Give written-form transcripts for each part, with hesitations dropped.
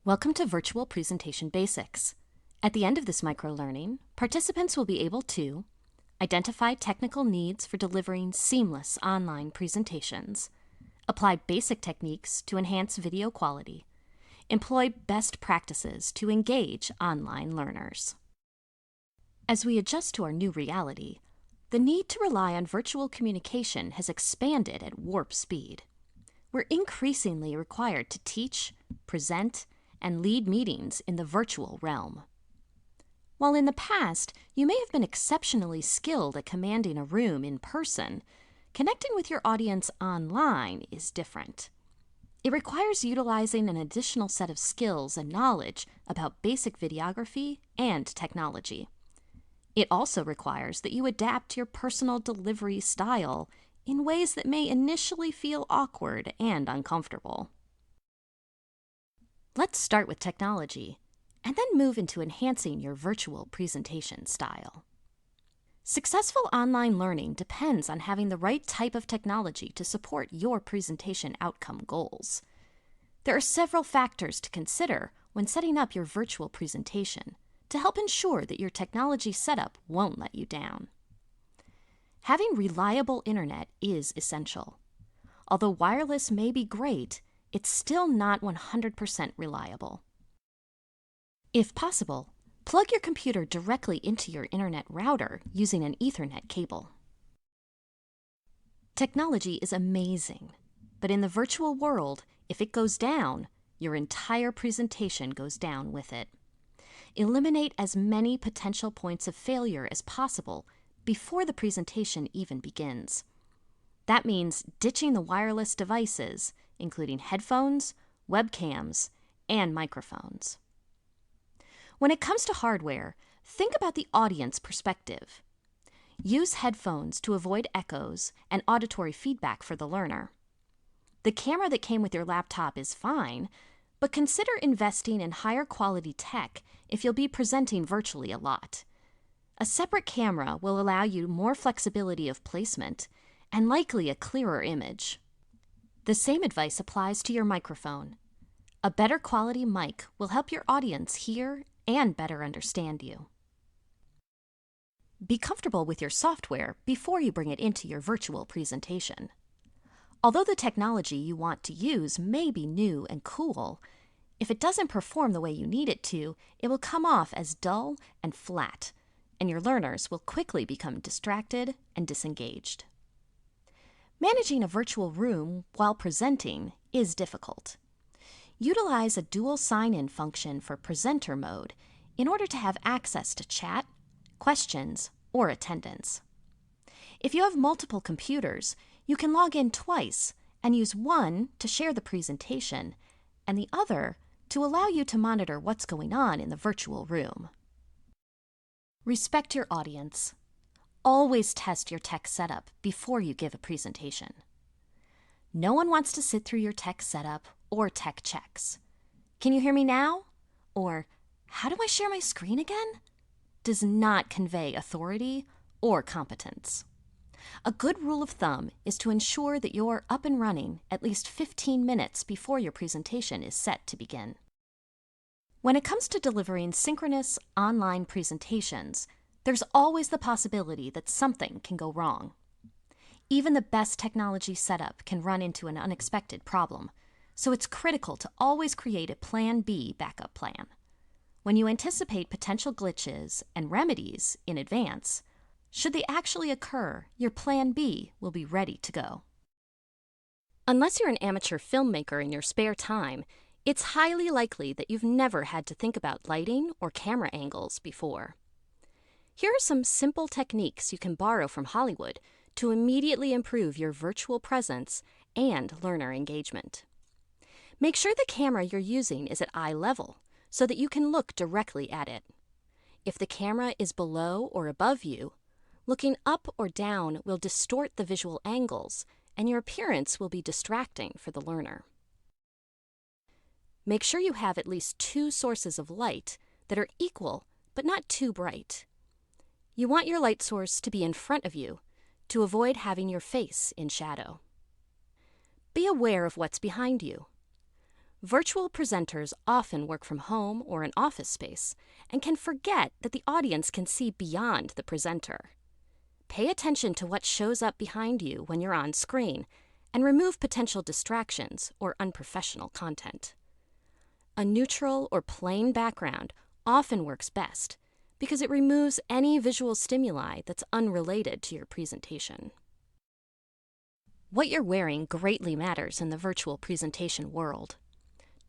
Welcome to Virtual Presentation Basics. At the end of this microlearning, participants will be able to identify technical needs for delivering seamless online presentations, apply basic techniques to enhance video quality, employ best practices to engage online learners. As we adjust to our new reality, the need to rely on virtual communication has expanded at warp speed. We're increasingly required to teach, present, and lead meetings in the virtual realm. While in the past, you may have been exceptionally skilled at commanding a room in person, connecting with your audience online is different. It requires utilizing an additional set of skills and knowledge about basic videography and technology. It also requires that you adapt your personal delivery style in ways that may initially feel awkward and uncomfortable. Let's start with technology, and then move into enhancing your virtual presentation style. Successful online learning depends on having the right type of technology to support your presentation outcome goals. There are several factors to consider when setting up your virtual presentation to help ensure that your technology setup won't let you down. Having reliable internet is essential. Although wireless may be great, it's still not 100% reliable. If possible, plug your computer directly into your internet router using an Ethernet cable. Technology is amazing, but in the virtual world, if it goes down, your entire presentation goes down with it. Eliminate as many potential points of failure as possible before the presentation even begins. That means ditching the wireless devices, including headphones, webcams, and microphones. When it comes to hardware, think about the audience perspective. Use headphones to avoid echoes and auditory feedback for the learner. The camera that came with your laptop is fine, but consider investing in higher quality tech if you'll be presenting virtually a lot. A separate camera will allow you more flexibility of placement and likely a clearer image. The same advice applies to your microphone. A better quality mic will help your audience hear and better understand you. Be comfortable with your software before you bring it into your virtual presentation. Although the technology you want to use may be new and cool, if it doesn't perform the way you need it to, it will come off as dull and flat, and your learners will quickly become distracted and disengaged. Managing a virtual room while presenting is difficult. Utilize a dual sign-in function for presenter mode in order to have access to chat, questions, or attendance. If you have multiple computers, you can log in twice and use one to share the presentation and the other to allow you to monitor what's going on in the virtual room. Respect your audience. Always test your tech setup before you give a presentation. No one wants to sit through your tech setup or tech checks. Can you hear me now? Or, how do I share my screen again? Does not convey authority or competence. A good rule of thumb is to ensure that you're up and running at least 15 minutes before your presentation is set to begin. When it comes to delivering synchronous online presentations, there's always the possibility that something can go wrong. Even the best technology setup can run into an unexpected problem, so it's critical to always create a Plan B backup plan. When you anticipate potential glitches and remedies in advance, should they actually occur, your Plan B will be ready to go. Unless you're an amateur filmmaker in your spare time, it's highly likely that you've never had to think about lighting or camera angles before. Here are some simple techniques you can borrow from Hollywood to immediately improve your virtual presence and learner engagement. Make sure the camera you're using is at eye level so that you can look directly at it. If the camera is below or above you, looking up or down will distort the visual angles and your appearance will be distracting for the learner. Make sure you have at least 2 sources of light that are equal but not too bright. You want your light source to be in front of you to avoid having your face in shadow. Be aware of what's behind you. Virtual presenters often work from home or an office space and can forget that the audience can see beyond the presenter. Pay attention to what shows up behind you when you're on screen and remove potential distractions or unprofessional content. A neutral or plain background often works best because it removes any visual stimuli that's unrelated to your presentation. What you're wearing greatly matters in the virtual presentation world.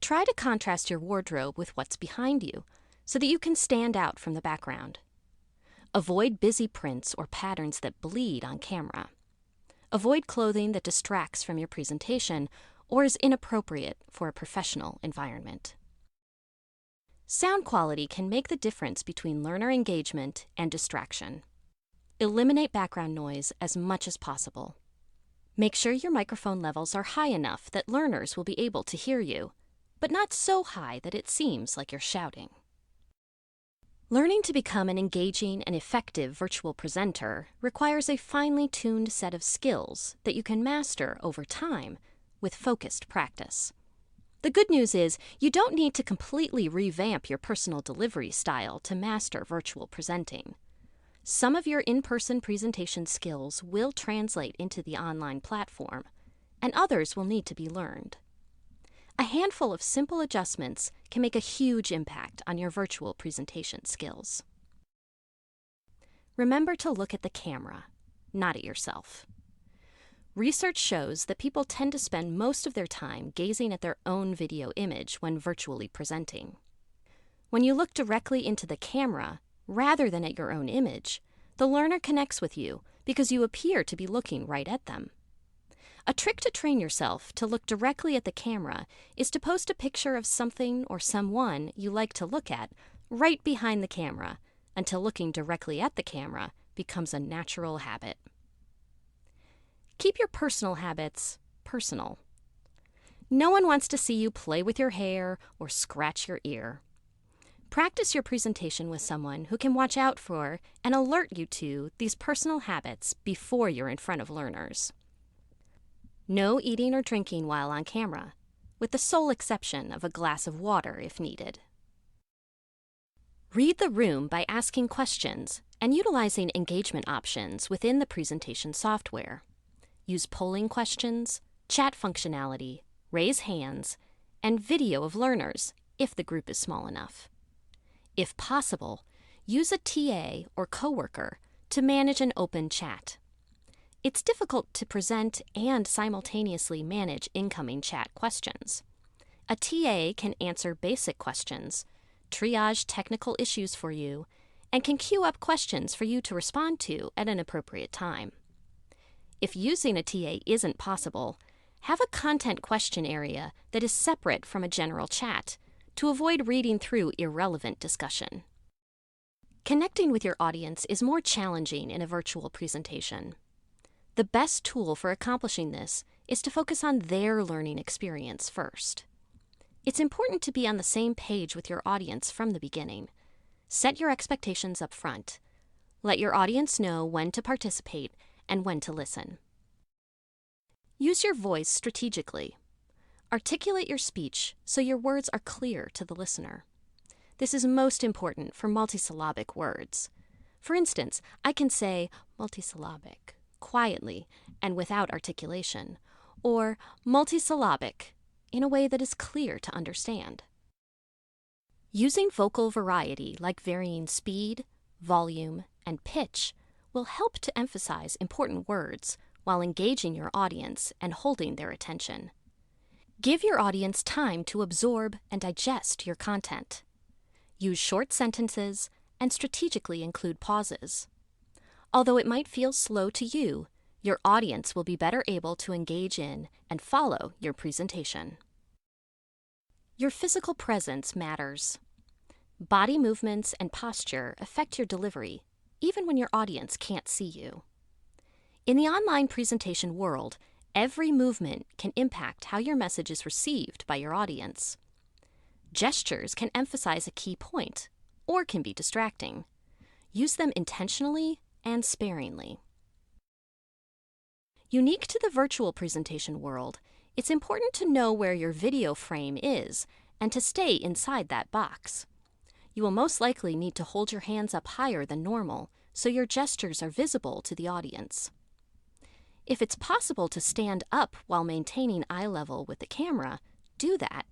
Try to contrast your wardrobe with what's behind you so that you can stand out from the background. Avoid busy prints or patterns that bleed on camera. Avoid clothing that distracts from your presentation or is inappropriate for a professional environment. Sound quality can make the difference between learner engagement and distraction. Eliminate background noise as much as possible. Make sure your microphone levels are high enough that learners will be able to hear you, but not so high that it seems like you're shouting. Learning to become an engaging and effective virtual presenter requires a finely tuned set of skills that you can master over time with focused practice. The good news is you don't need to completely revamp your personal delivery style to master virtual presenting. Some of your in-person presentation skills will translate into the online platform, and others will need to be learned. A handful of simple adjustments can make a huge impact on your virtual presentation skills. Remember to look at the camera, not at yourself. Research shows that people tend to spend most of their time gazing at their own video image when virtually presenting. When you look directly into the camera, rather than at your own image, the learner connects with you because you appear to be looking right at them. A trick to train yourself to look directly at the camera is to post a picture of something or someone you like to look at right behind the camera until looking directly at the camera becomes a natural habit. Keep your personal habits personal. No one wants to see you play with your hair or scratch your ear. Practice your presentation with someone who can watch out for and alert you to these personal habits before you're in front of learners. No eating or drinking while on camera, with the sole exception of a glass of water if needed. Read the room by asking questions and utilizing engagement options within the presentation software. Use polling questions, chat functionality, raise hands, and video of learners if the group is small enough. If possible, use a TA or coworker to manage an open chat. It's difficult to present and simultaneously manage incoming chat questions. A TA can answer basic questions, triage technical issues for you, and can queue up questions for you to respond to at an appropriate time. If using a TA isn't possible, have a content question area that is separate from a general chat to avoid reading through irrelevant discussion. Connecting with your audience is more challenging in a virtual presentation. The best tool for accomplishing this is to focus on their learning experience first. It's important to be on the same page with your audience from the beginning. Set your expectations up front. Let your audience know when to participate and when to listen. Use your voice strategically. Articulate your speech so your words are clear to the listener. This is most important for multisyllabic words. For instance, I can say multisyllabic quietly and without articulation, or multisyllabic in a way that is clear to understand. Using vocal variety like varying speed, volume, and pitch will help to emphasize important words while engaging your audience and holding their attention. Give your audience time to absorb and digest your content. Use short sentences and strategically include pauses. Although it might feel slow to you, your audience will be better able to engage in and follow your presentation. Your physical presence matters. Body movements and posture affect your delivery, even when your audience can't see you. In the online presentation world, every movement can impact how your message is received by your audience. Gestures can emphasize a key point or can be distracting. Use them intentionally and sparingly. Unique to the virtual presentation world It's important to know where your video frame is and to stay inside that box. You will most likely need to hold your hands up higher than normal so your gestures are visible to the audience. If it's possible to stand up while maintaining eye level with the camera, do that.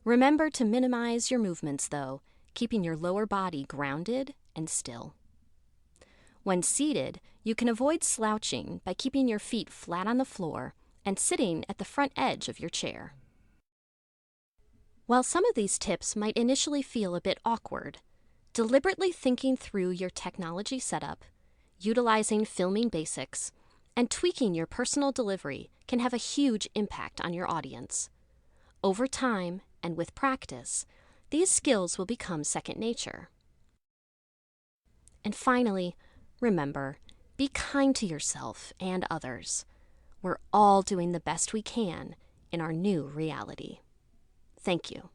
Remember to minimize your movements though, keeping your lower body grounded and still. When seated, you can avoid slouching by keeping your feet flat on the floor and sitting at the front edge of your chair. While some of these tips might initially feel a bit awkward, deliberately thinking through your technology setup, utilizing filming basics, and tweaking your personal delivery can have a huge impact on your audience. Over time and with practice, these skills will become second nature. And finally, remember, be kind to yourself and others. We're all doing the best we can in our new reality. Thank you.